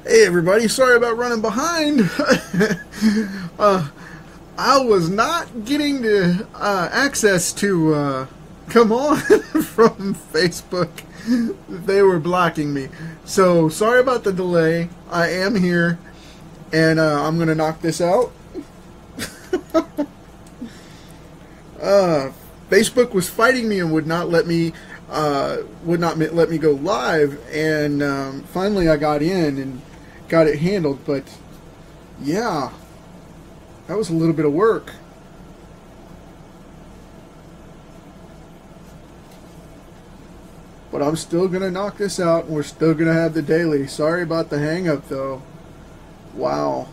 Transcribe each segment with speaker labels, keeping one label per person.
Speaker 1: Hey everybody, sorry about running behind. uh, I was not getting the access to come on from Facebook. They were blocking me. So sorry about the delay. I am here and I'm going to knock this out. Facebook was fighting me and would not let me go live, and finally I got in and got it handled. But yeah, that was a little bit of work. But I'm still gonna knock this out, and we're still gonna have the daily. Sorry about the hang up though. Wow,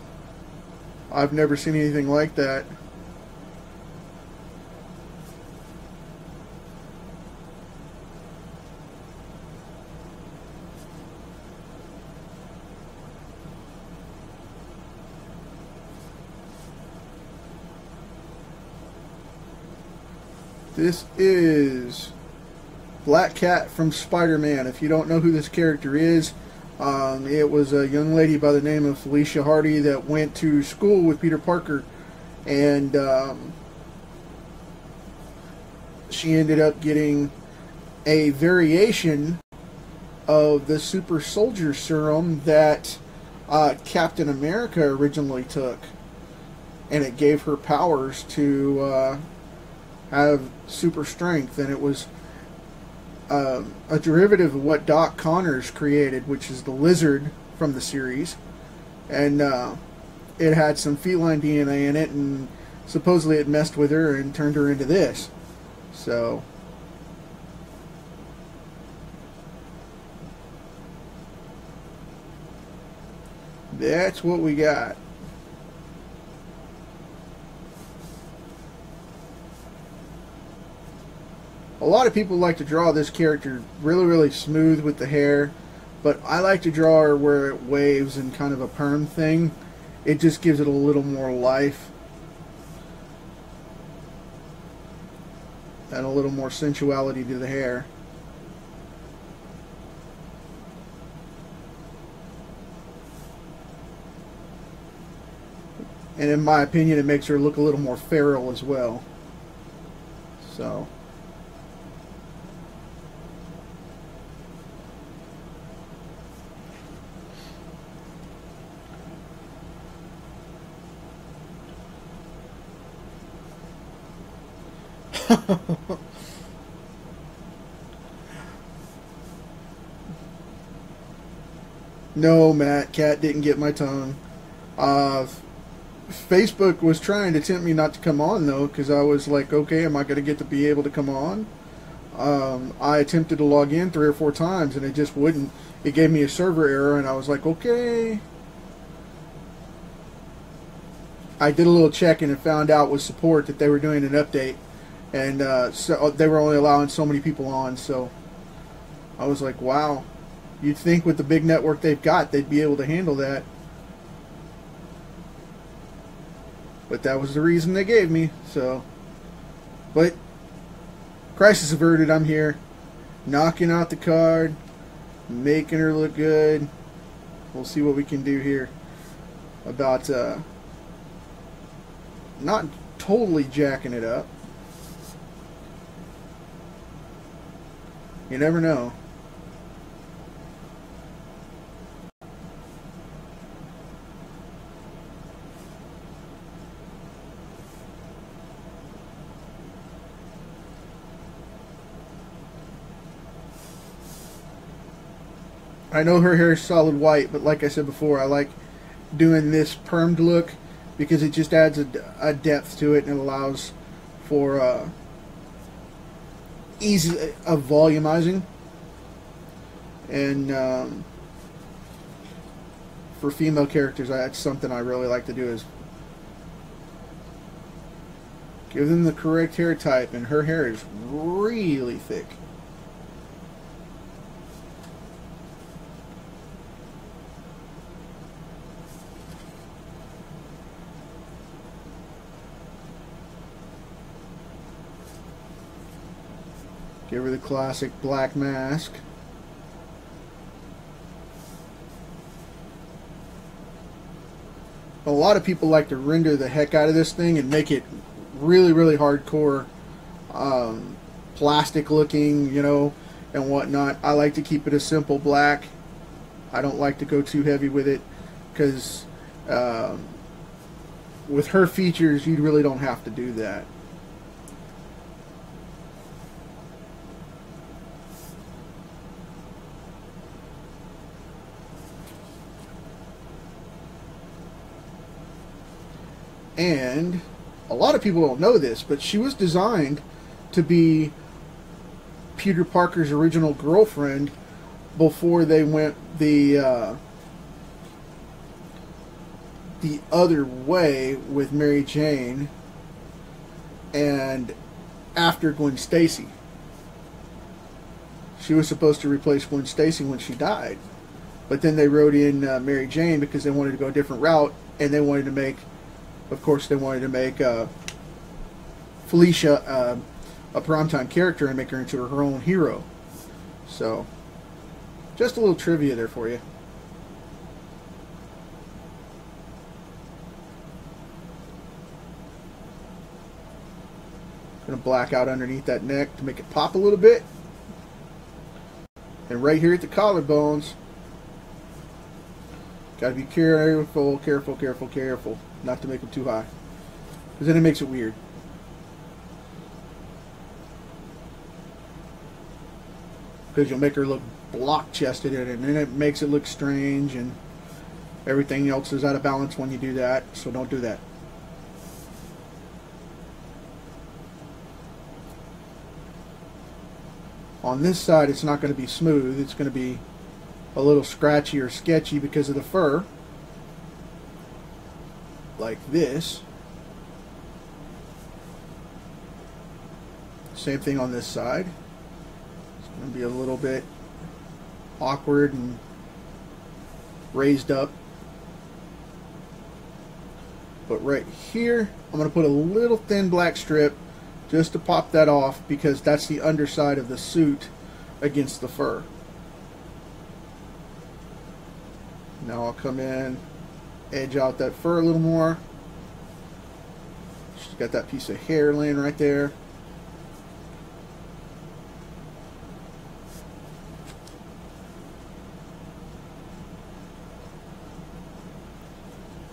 Speaker 1: I've never seen anything like that. This is BlackCat from Spider-Man. If you don't know who this character is, it was a young lady by the name of Felicia Hardy that went to school with Peter Parker, and she ended up getting a variation of the super soldier serum that Captain America originally took, and it gave her powers to have super strength, and it was a derivative of what Doc Connors created, which is the lizard from the series, and it had some feline DNA in it, and supposedly it messed with her and turned her into this. So that's what we got. A lot of people like to draw this character really smooth with the hair, but I like to draw her where it waves and kind of a perm thing. It just gives it a little more life and a little more sensuality to the hair. And in my opinion, it makes her look a little more feral as well. So no, Matt, Cat didn't get my tongue. Facebook was trying to tempt me not to come on though, because I was like, okay, am I going to get to be able to come on? I attempted to log in 3 or 4 times and it just wouldn't. It gave me a server error, and I was like, okay. I did a little checking and found out with support that they were doing an update, and so they were only allowing so many people on. So I was like, wow, you'd think with the big network they've got, they'd be able to handle that. But that was the reason they gave me. So, but crisis averted. I'm here, knocking out the card, making her look good. We'll see what we can do here about not totally jacking it up. You never know. I know her hair is solid white, but like I said before, I like doing this permed look because it just adds a depth to it, and it allows for ease of volumizing. And for female characters, that's something I really like to do, is give them the correct hair type, and her hair is really thick. Give her the classic black mask. A lot of people like to render the heck out of this thing and make it really, really hardcore, plastic looking, you know, and whatnot. I like to keep it a simple black. I don't like to go too heavy with it, because with her features, you really don't have to do that. And a lot of people don't know this, but she was designed to be Peter Parker's original girlfriend before they went the other way with Mary Jane, and after Gwen Stacy. She was supposed to replace Gwen Stacy when she died, but then they wrote in Mary Jane because they wanted to go a different route, and they wanted to make, of course, they wanted to make Felicia a primetime character and make her into her own hero. So, just a little trivia there for you. Going to black out underneath that neck to make it pop a little bit. And right here at the collarbones, got to be careful, careful, careful, careful, not to make them too high, because then it makes it weird. Because you'll make her look block-chested, and then it makes it look strange, and everything else is out of balance when you do that, so don't do that. On this side, it's not going to be smooth. It's going to be a little scratchy or sketchy because of the fur, like this. Same thing on this side. It's going to be a little bit awkward and raised up. But right here, I'm going to put a little thin black strip just to pop that off, because that's the underside of the suit against the fur. Now I'll come in, edge out that fur a little more. She's got that piece of hair laying right there.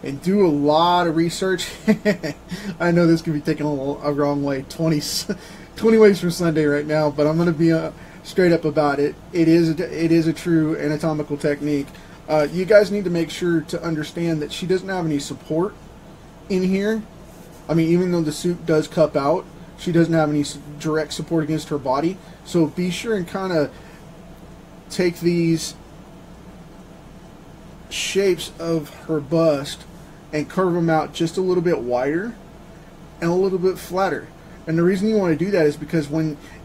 Speaker 1: And do a lot of research. I know this could be taken a wrong way, 20 ways from Sunday right now, but I'm going to be straight up about it. It is a true anatomical technique. You guys need to make sure to understand that she doesn't have any support in here. I mean, even though the suit does cup out, she doesn't have any direct support against her body. So be sure and kind of take these shapes of her bust and curve them out just a little bit wider and a little bit flatter. And the reason you want to do that is because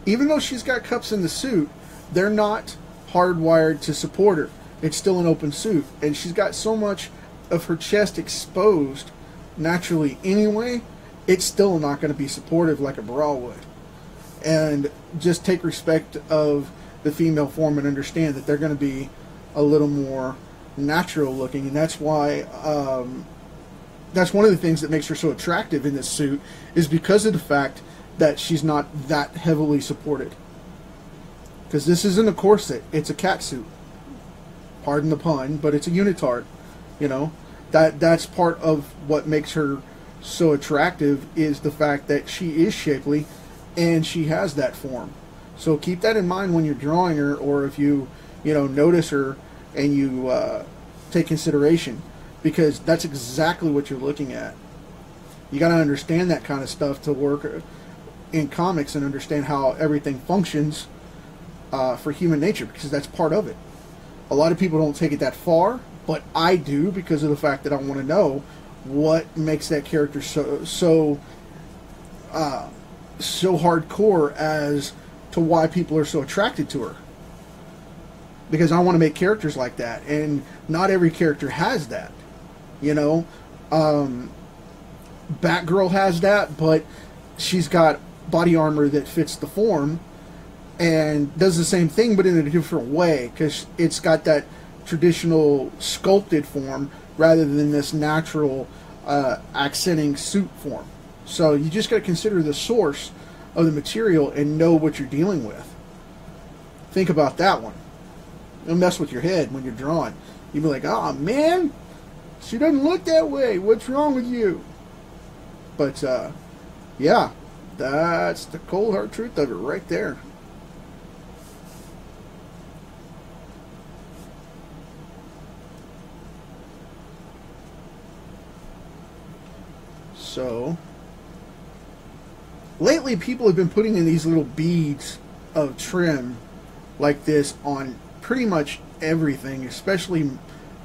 Speaker 1: even though she's got cups in the suit, they're not hardwired to support her. It's still an open suit, and she's got so much of her chest exposed naturally anyway, it's still not going to be supportive like a bra would. And just take respect of the female form and understand that they're going to be a little more natural looking, and that's why that's one of the things that makes her so attractive in this suit, is because of the fact that she's not that heavily supported. Because this isn't a corset, it's a cat suit. Pardon the pun, but it's a unitard. You know, that's part of what makes her so attractive, is the fact that she is shapely and she has that form. So keep that in mind when you're drawing her, or if you notice her and you take consideration, because that's exactly what you're looking at. You got to understand that kind of stuff to work in comics and understand how everything functions for human nature, because that's part of it. A lot of people don't take it that far, but I do, because of the fact that I want to know what makes that character so hardcore as to why people are so attracted to her. Because I want to make characters like that, and not every character has that. You know, Batgirl has that, but she's got body armor that fits the form and does the same thing, but in a different way, because it's got that traditional sculpted form rather than this natural accenting suit form. So you just got to consider the source of the material and know what you're dealing with. Think about that one. It'll mess with your head when you're drawing. You'll be like, oh man, she doesn't look that way. What's wrong with you? But yeah, that's the cold hard truth of it right there. So lately people have been putting in these little beads of trim like this on pretty much everything, especially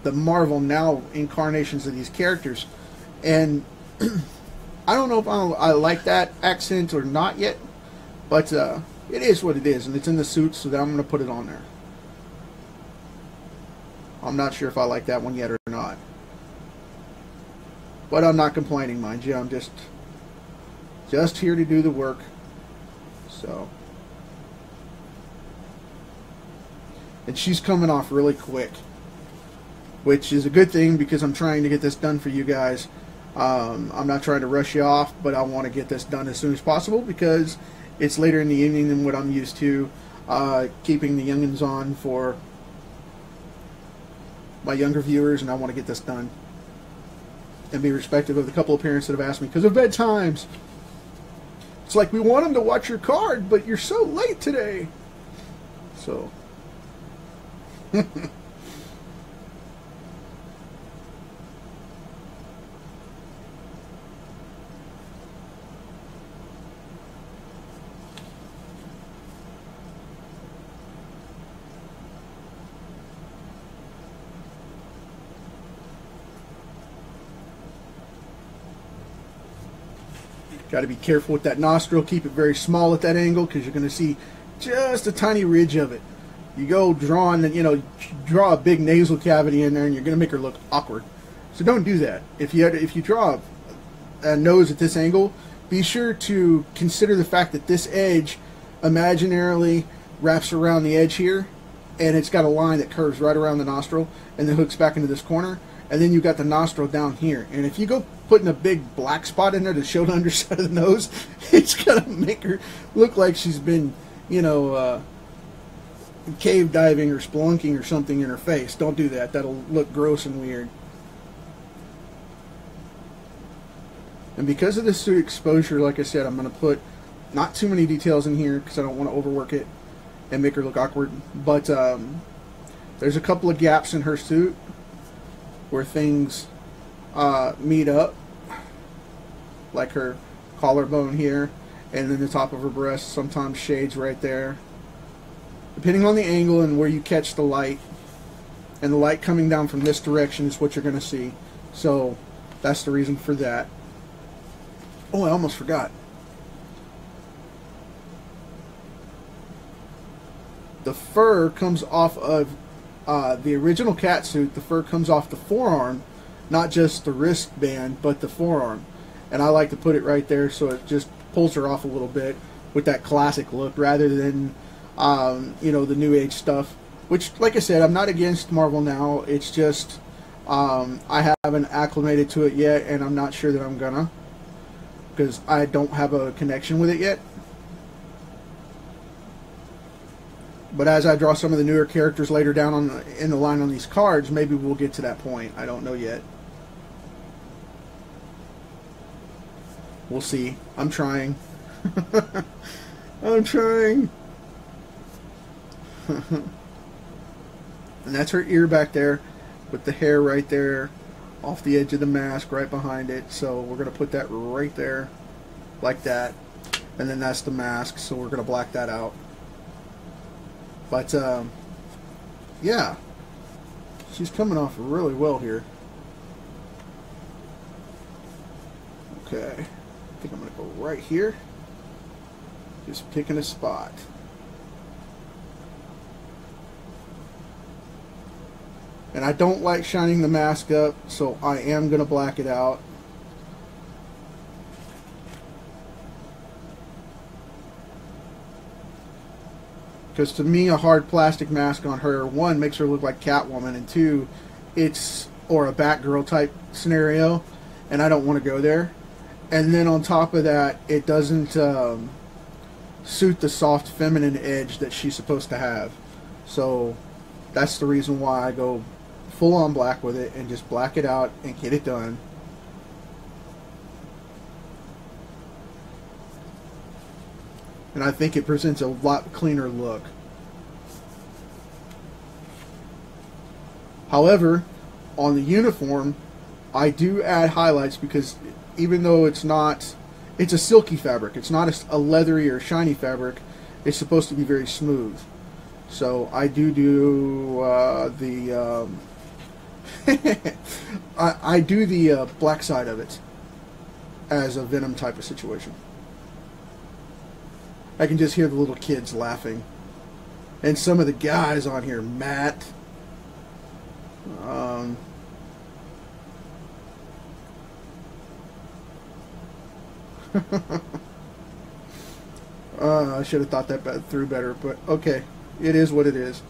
Speaker 1: the Marvel Now incarnations of these characters. And I don't know if I like that accent or not yet, but it is what it is, and it's in the suit, so that I'm going to put it on there. I'm not sure if I like that one yet or not. But I'm not complaining, mind you. I'm just here to do the work. So. And she's coming off really quick, which is a good thing because I'm trying to get this done for you guys. I'm not trying to rush you off, but I want to get this done as soon as possible because it's later in the evening than what I'm used to keeping the youngins on for my younger viewers, and I want to get this done and be respectful of the couple of parents that have asked me because of bedtimes. It's like, we want them to watch your card, but you're so late today. So got to be careful with that nostril. Keep it very small at that angle because you're going to see just a tiny ridge of it. You go drawing, draw a big nasal cavity in there, and you're going to make her look awkward. So don't do that. If you draw a nose at this angle, be sure to consider the fact that this edge imaginarily wraps around the edge here, and it's got a line that curves right around the nostril and then hooks back into this corner, and then you've got the nostril down here. And if you go putting a big black spot in there to show the underside of the nose, it's going to make her look like she's been, cave diving or spelunking or something in her face. Don't do that. That'll look gross and weird. And because of this suit exposure, like I said, I'm going to put not too many details in here because I don't want to overwork it and make her look awkward. But there's a couple of gaps in her suit where things meet up, like her collarbone here, and then the top of her breast sometimes shades right there. Depending on the angle and where you catch the light, and the light coming down from this direction is what you're going to see. So that's the reason for that. Oh, I almost forgot. The fur comes off of the original cat suit. The fur comes off the forearm, not just the wristband, but the forearm. And I like to put it right there so it just pulls her off a little bit with that classic look rather than the new age stuff, which, like I said, I'm not against Marvel Now. It's just I haven't acclimated to it yet, and I'm not sure that I'm gonna, because I don't have a connection with it yet. But as I draw some of the newer characters later down in the line on these cards, maybe we'll get to that point. I don't know yet. We'll see. I'm trying. I'm trying. And that's her ear back there with the hair right there off the edge of the mask right behind it. So we're going to put that right there like that. And then that's the mask, so we're going to black that out. But yeah, she's coming off really well here. Okay, I think I'm going to go right here. Just picking a spot. And I don't like shining the mask up, so I am going to black it out. Because to me, a hard plastic mask on her, one, makes her look like Catwoman, and two, or a Batgirl type scenario, and I don't want to go there. And then on top of that, it doesn't suit the soft feminine edge that she's supposed to have. So that's the reason why I go full on black with it and just black it out and get it done. And I think it presents a lot cleaner look. However, on the uniform, I do add highlights because even though it's a silky fabric, it's not a leathery or shiny fabric, it's supposed to be very smooth. So I do I do the black side of it as a Venom type of situation. I can just hear the little kids laughing. And some of the guys on here, Matt, I should have thought that through better, but okay, it is what it is.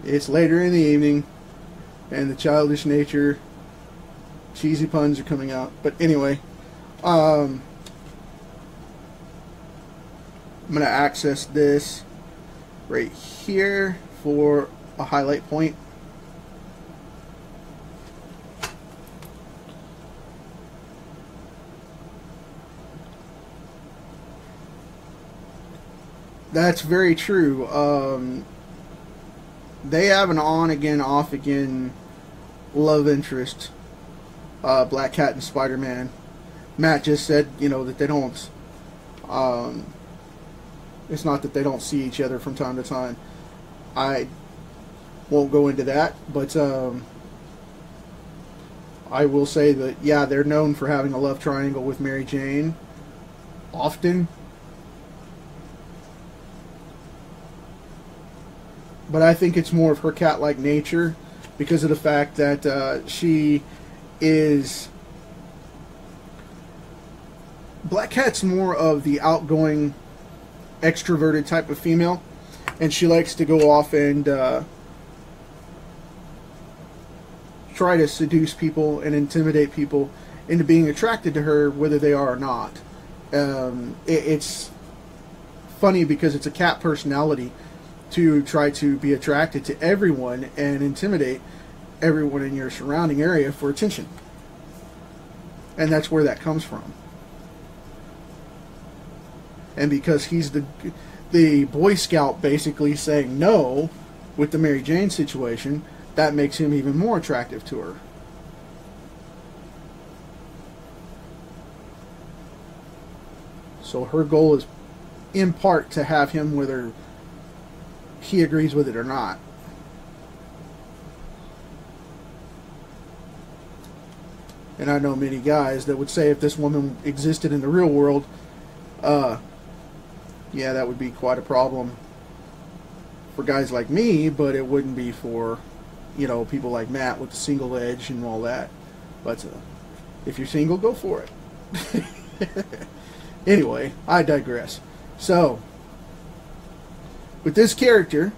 Speaker 1: It's later in the evening, and the childish nature, cheesy puns are coming out. But anyway, I'm going to access this right here for a highlight point. That's very true. They have an on-again, off-again love interest. BlackCat and Spider-Man. Matt just said, you know, that they don't. It's not that they don't see each other from time to time. I won't go into that, but I will say that, yeah, they're known for having a love triangle with Mary Jane. Often. But I think it's more of her cat-like nature because of the fact that she is... BlackCat's more of the outgoing, extroverted type of female, and she likes to go off and try to seduce people and intimidate people into being attracted to her, whether they are or not. It's funny because it's a cat personality to try to be attracted to everyone and intimidate everyone in your surrounding area for attention. And that's where that comes from. And because he's the Boy Scout basically saying no with the Mary Jane situation, that makes him even more attractive to her. So her goal is in part to have him whether he agrees with it or not. And I know many guys that would say if this woman existed in the real world, yeah, that would be quite a problem for guys like me, but it wouldn't be for, you know, people like Matt with the single edge and all that. But if you're single, go for it. Anyway, I digress. So, with this character,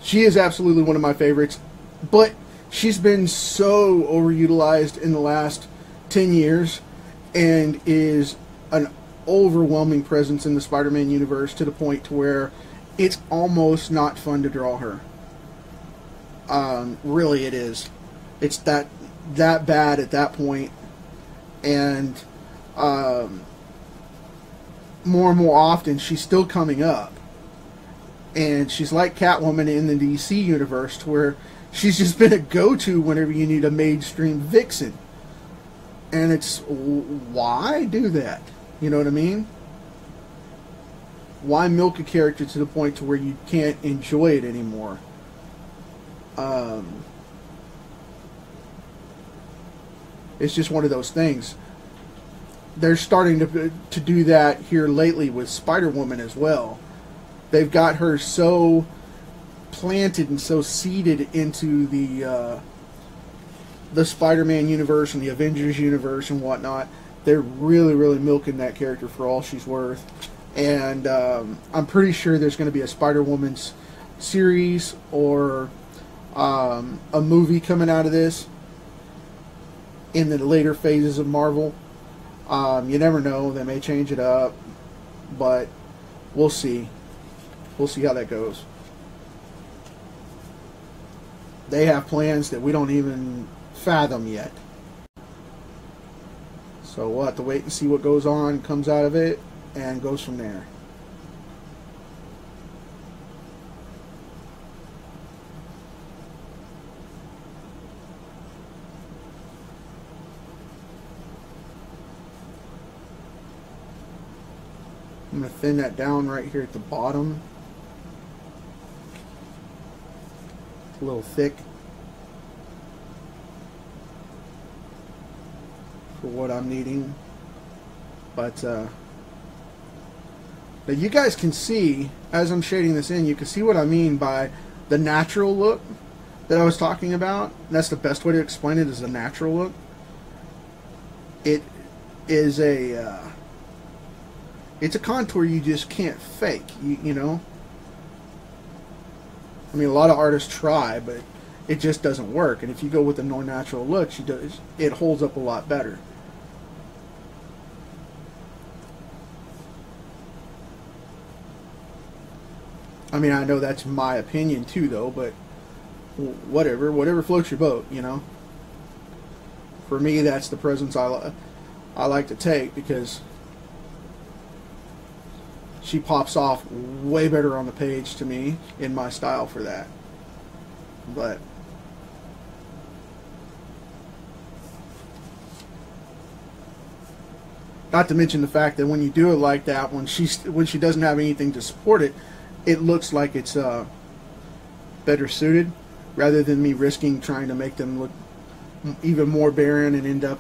Speaker 1: she is absolutely one of my favorites, but she's been so overutilized in the last 10 years and is an overwhelming presence in the Spider-Man universe to the point to where it's almost not fun to draw her. Really, it is. It's that bad at that point, and more and more often she's still coming up. And she's like Catwoman in the DC universe, to where she's just been a go-to whenever you need a mainstream vixen. And it's, why do that? You know what I mean? Why milk a character to the point to where you can't enjoy it anymore? It's just one of those things. They're starting to do that here lately with Spider-Woman as well. They've got her so planted and so seeded into the Spider-Man universe and the Avengers universe and whatnot. They're really, really milking that character for all she's worth. And I'm pretty sure there's going to be a Spider-Woman's series or a movie coming out of this in the later phases of Marvel. You never know. They may change it up, but we'll see. We'll see how that goes. They have plans that we don't even fathom yet. So we'll have to wait and see what goes on, comes out of it, and goes from there. I'm going to thin that down right here at the bottom. It's a little thick for what I'm needing. But now you guys can see, as I'm shading this in, you can see what I mean by the natural look that I was talking about. That's the best way to explain it, is the natural look. It is it's a contour you just can't fake, you know? I mean, a lot of artists try, but it just doesn't work. And if you go with a more natural look, it holds up a lot better. I mean, I know that's my opinion too, though, but whatever floats your boat, you know? For me, that's the presence I like to take, because she pops off way better on the page to me in my style for that. But not to mention the fact that when you do it like that, when she doesn't have anything to support it, it looks like it's better suited, rather than me risking trying to make them look even more barren and end up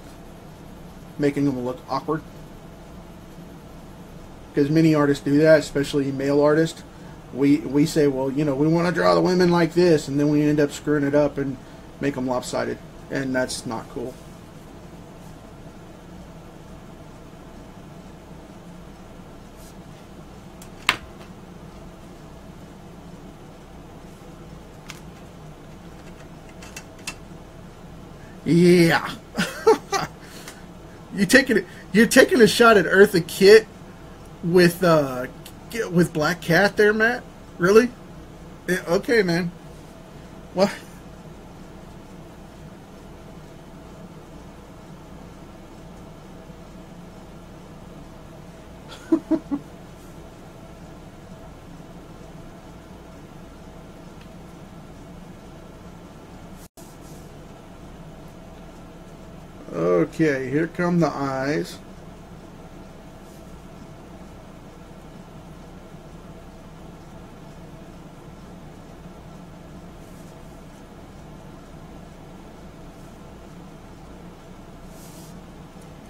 Speaker 1: making them look awkward. Because many artists do that, especially male artists. We say, well, you know, we want to draw the women like this, and then we end up screwing it up and make them lopsided, and that's not cool. Yeah. You're taking a shot at Eartha Kitt with BlackCat there, Matt? Really? Yeah, okay, man. What? Okay, here come the eyes.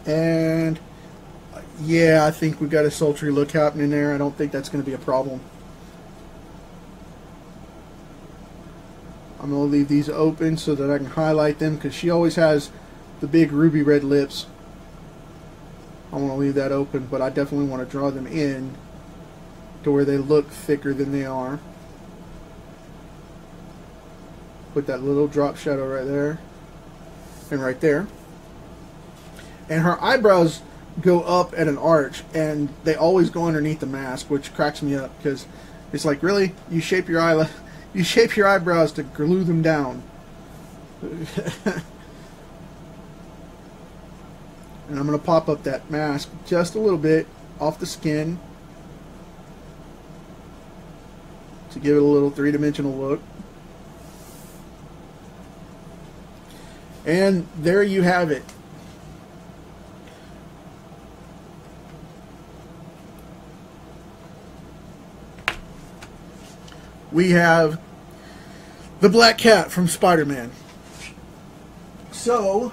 Speaker 1: And yeah, I think we've got a sultry look happening there. I don't think that's going to be a problem. I'm going to leave these open so that I can highlight them, because she always has the big ruby red lips. I want to leave that open, but I definitely want to draw them in to where they look thicker than they are. Put that little drop shadow right there and right there. And her eyebrows go up at an arch, and they always go underneath the mask, which cracks me up, because it's like, really? You shape your eyebrows to glue them down. And I'm going to pop up that mask just a little bit off the skin to give it a little three-dimensional look. And there you have it. We have the BlackCat from Spider-Man. So,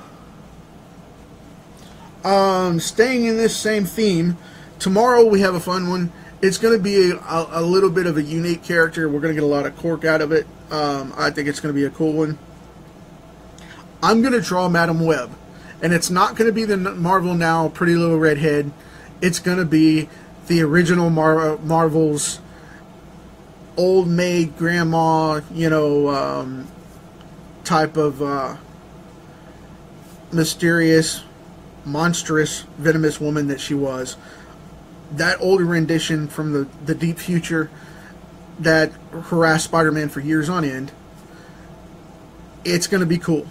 Speaker 1: staying in this same theme, tomorrow we have a fun one. It's going to be a little bit of a unique character. We're going to get a lot of cork out of it. I think it's going to be a cool one. I'm going to draw Madam Web. And it's not going to be the Marvel Now Pretty Little Redhead. It's going to be the original Marvel's old maid, grandma, you know, type of mysterious, monstrous, venomous woman that she was. That older rendition from the deep future that harassed Spider-Man for years on end, it's going to be cool.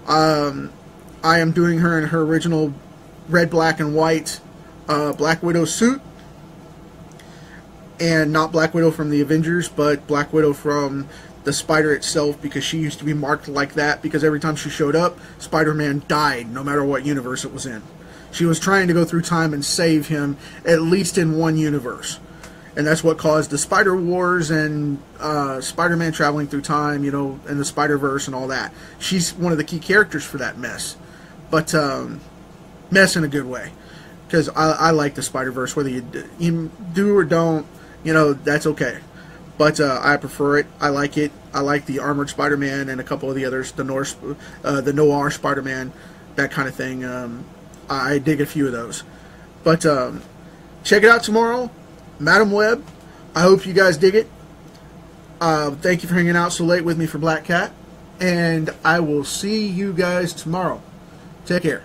Speaker 1: I am doing her in her original red, black, and white Black Widow suit. And not Black Widow from the Avengers, but Black Widow from the Spider itself, because she used to be marked like that, because every time she showed up, Spider-Man died, no matter what universe it was in. She was trying to go through time and save him, at least in one universe. And that's what caused the Spider Wars and Spider-Man traveling through time, you know, and the Spider-Verse and all that. She's one of the key characters for that mess. But mess in a good way. Because I like the Spider-Verse, whether you do or don't, you know, that's okay. But I prefer it. I like it. I like the Armored Spider-Man and a couple of the others, the Noir Spider-Man, that kind of thing. I dig a few of those. But check it out tomorrow, Madam Web. I hope you guys dig it. Thank you for hanging out so late with me for BlackCat. And I will see you guys tomorrow. Take care.